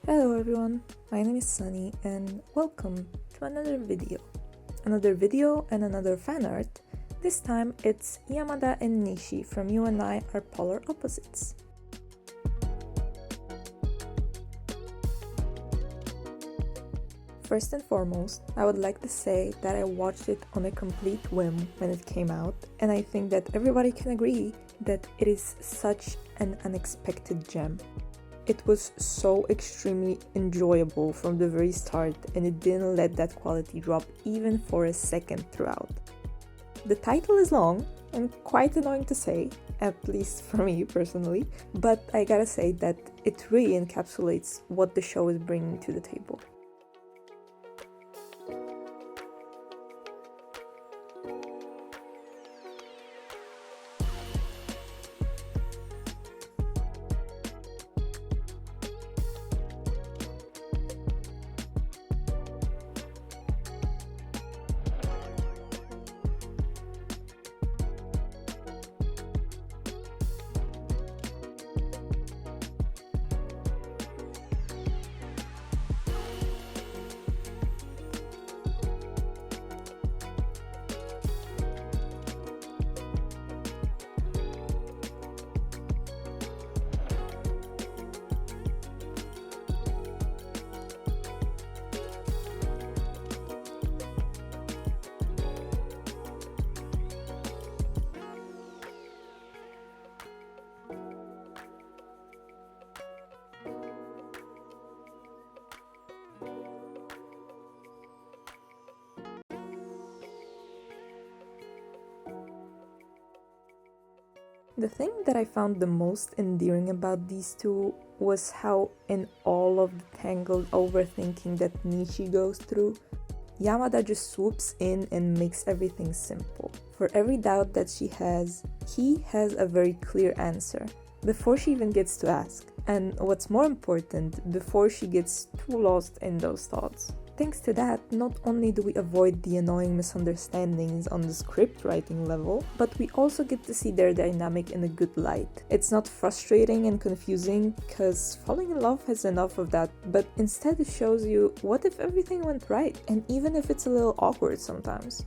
Hello everyone, my name is Sunny and welcome to another video. And another fan art. This time it's Yamada and Nishi from You and I Are Polar Opposites. First and foremost, I would like to say that I watched it on a complete whim when it came out, and I think that everybody can agree that it is such an unexpected gem. It was so extremely enjoyable from the very start, and it didn't let that quality drop even for a second throughout. The title is long and quite annoying to say, at least for me personally, but I gotta say that it really encapsulates what the show is bringing to the table. The thing that I found the most endearing about these two was how, in all of the tangled overthinking that Nishi goes through, Yamada just swoops in and makes everything simple. For every doubt that she has, he has a very clear answer, before she even gets to ask. And what's more important, before she gets too lost in those thoughts. Thanks to that, not only do we avoid the annoying misunderstandings on the script writing level, but we also get to see their dynamic in a good light. It's not frustrating and confusing, cause falling in love has enough of that, but instead it shows you what if everything went right, and even if it's a little awkward sometimes.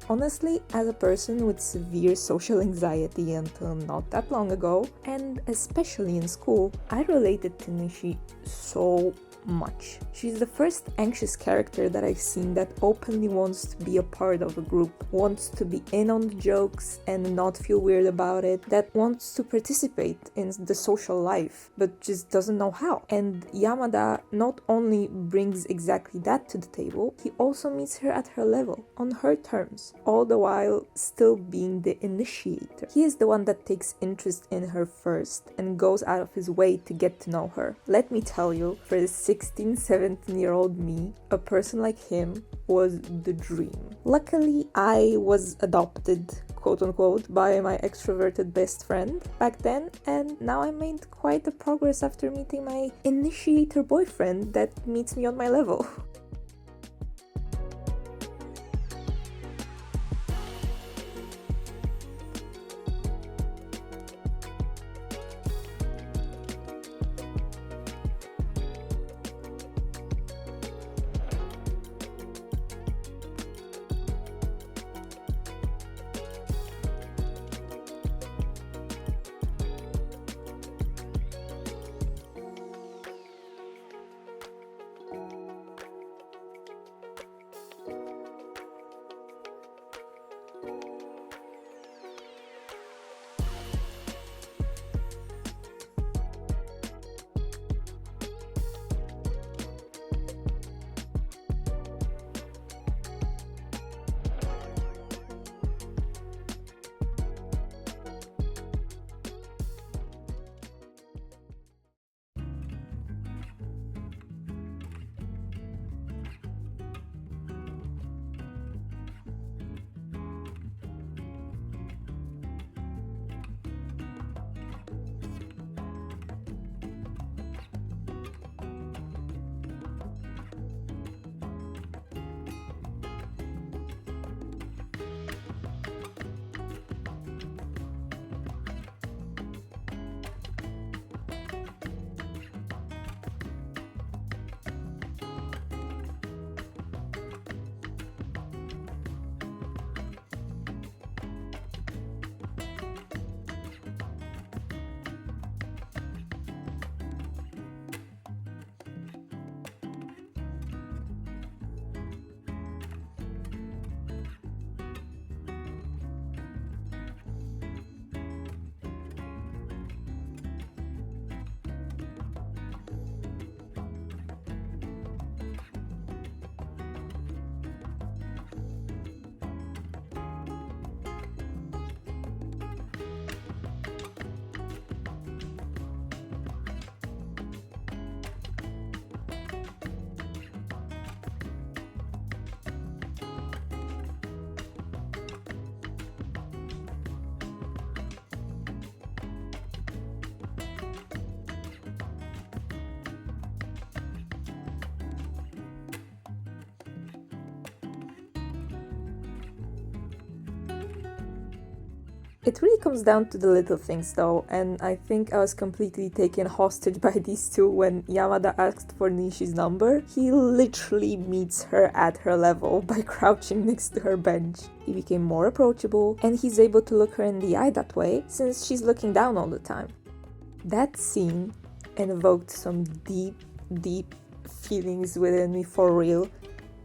Honestly, as a person with severe social anxiety until not that long ago, and especially in school, I related to Nishi so much. She's the first anxious character that I've seen that openly wants to be a part of a group, wants to be in on the jokes and not feel weird about it, that wants to participate in the social life, but just doesn't know how. And Yamada not only brings exactly that to the table, he also meets her at her level, on her terms, all the while still being the initiator. He is the one that takes interest in her first and goes out of his way to get to know her. Let me tell you, for the 16, 17-year-old me, a person like him was the dream. Luckily, I was adopted, quote unquote, by my extroverted best friend back then, and now I made quite a progress after meeting my initiator boyfriend that meets me on my level. It really comes down to the little things though, and I think I was completely taken hostage by these two when Yamada asked for Nishi's number. He literally meets her at her level by crouching next to her bench. He became more approachable, and he's able to look her in the eye that way, since she's looking down all the time. That scene invoked some deep feelings within me for real,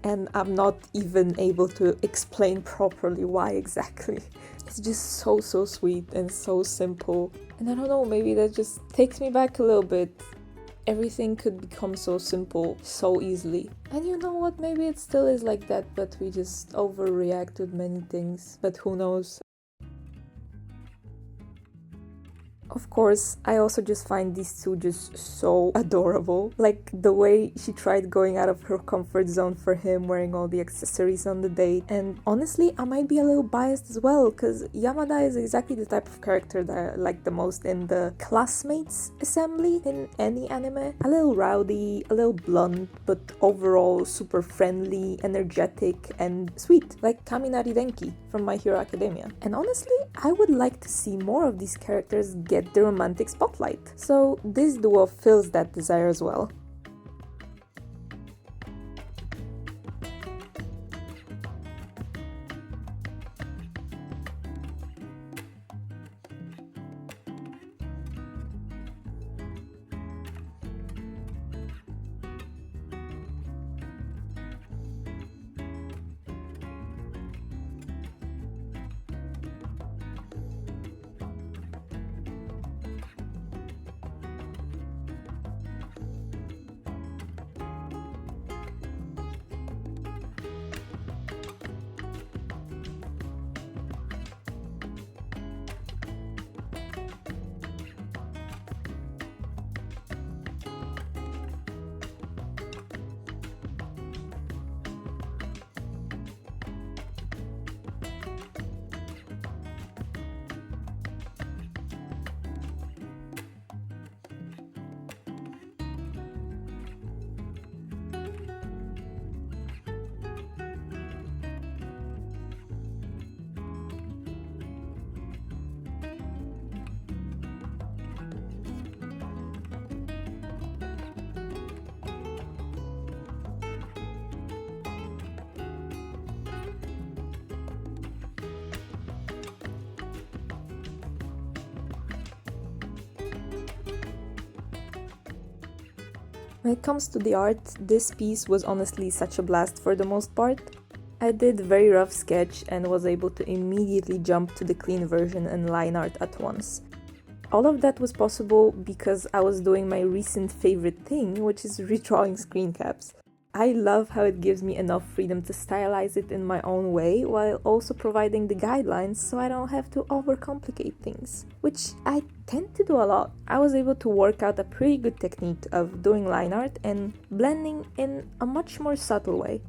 and I'm not even able to explain properly why exactly. It's just so sweet and so simple, and I don't know, maybe that just takes me back a little bit. Everything could become so simple so easily, and you know what, maybe it still is like that, but we just overreact with many things, but who knows. Of course, I also just find these two just so adorable. Like the way she tried going out of her comfort zone for him, wearing all the accessories on the date. And honestly, I might be a little biased as well, because Yamada is exactly the type of character that I like the most in the classmates assembly in any anime. A little rowdy, a little blunt, but overall super friendly, energetic, and sweet, like Kaminari Denki from My Hero Academia. And honestly, I would like to see more of these characters get the romantic spotlight. So this duo fills that desire as well. When it comes to the art, this piece was honestly such a blast for the most part. I did very rough sketch and was able to immediately jump to the clean version and line art at once. All of that was possible because I was doing my recent favorite thing, which is redrawing screen caps. I love how it gives me enough freedom to stylize it in my own way while also providing the guidelines so I don't have to overcomplicate things, which I tend to do a lot. I was able to work out a pretty good technique of doing line art and blending in a much more subtle way.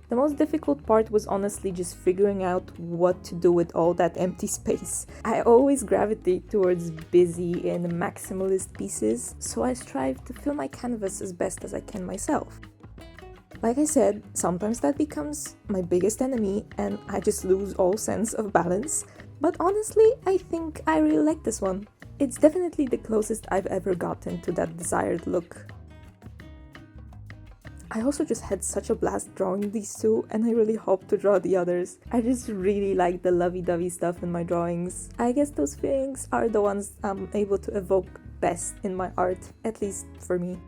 The most difficult part was honestly just figuring out what to do with all that empty space. I always gravitate towards busy and maximalist pieces, so I strive to fill my canvas as best as I can myself. Like I said, sometimes that becomes my biggest enemy and I just lose all sense of balance, but honestly, I think I really like this one. It's definitely the closest I've ever gotten to that desired look. I also just had such a blast drawing these two, and I really hope to draw the others. I just really like the lovey-dovey stuff in my drawings. I guess those feelings are the ones I'm able to evoke best in my art, at least for me.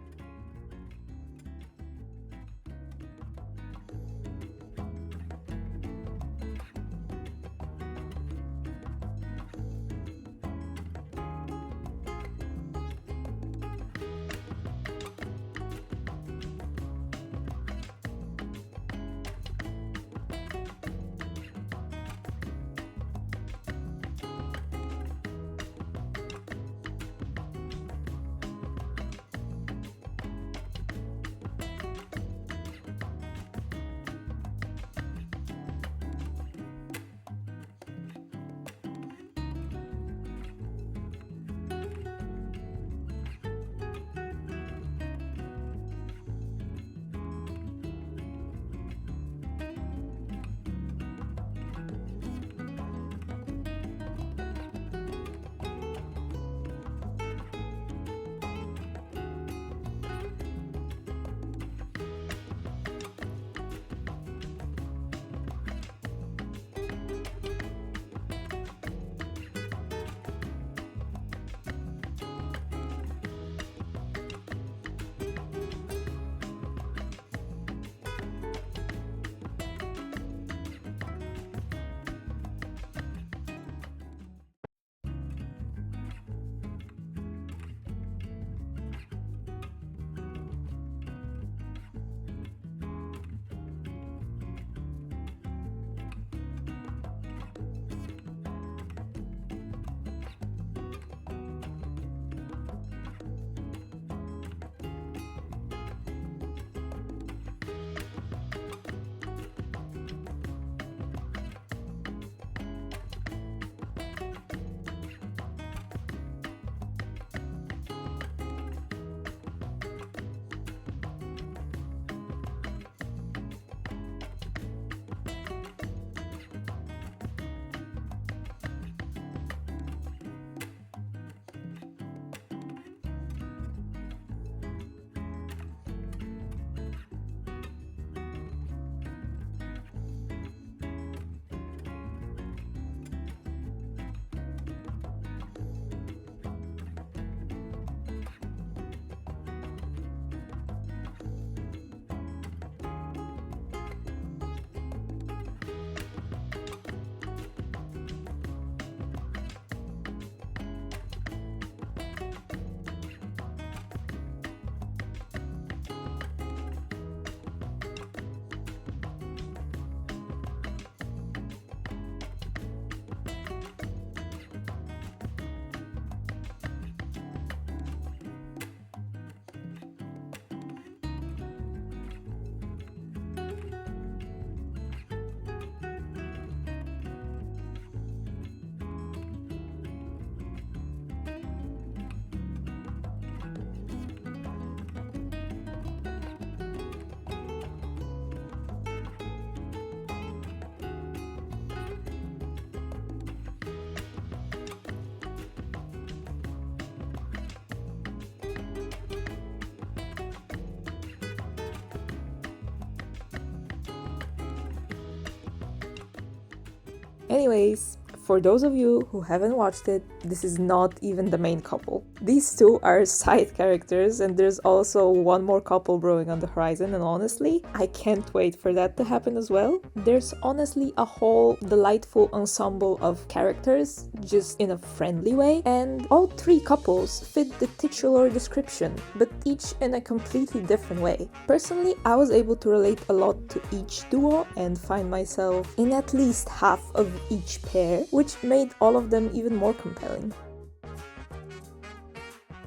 Anyways, For those of you who haven't watched it, this is not even the main couple. These two are side characters, and there's also one more couple brewing on the horizon, and honestly, I can't wait for that to happen as well. There's honestly a whole delightful ensemble of characters, just in a friendly way, and all three couples fit the titular description, but each in a completely different way. Personally, I was able to relate a lot to each duo and find myself in at least half of each pair, which made all of them even more compelling.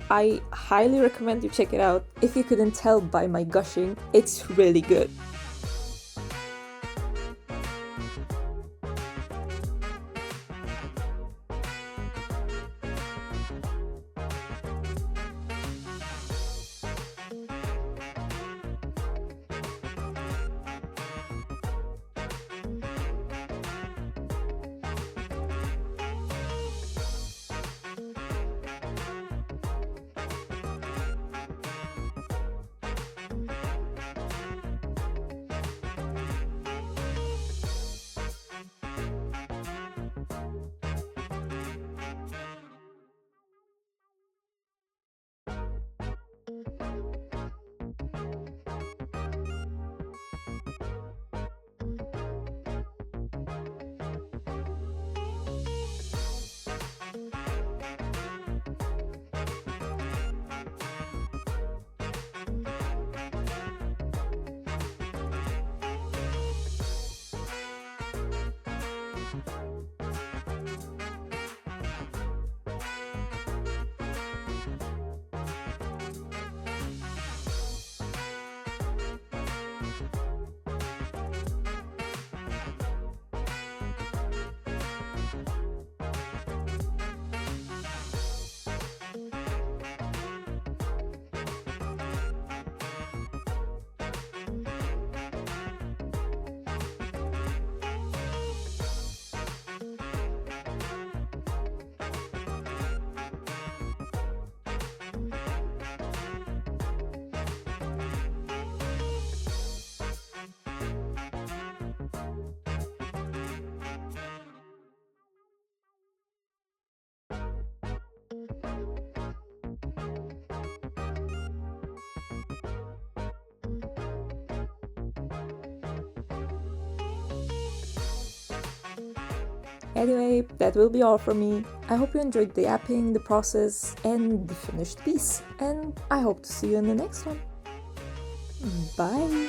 I highly recommend you check it out. If you couldn't tell by my gushing, it's really good. Anyway, that will be all from me. I hope you enjoyed the yapping, the process, and the finished piece. And I hope to see you in the next one. Bye!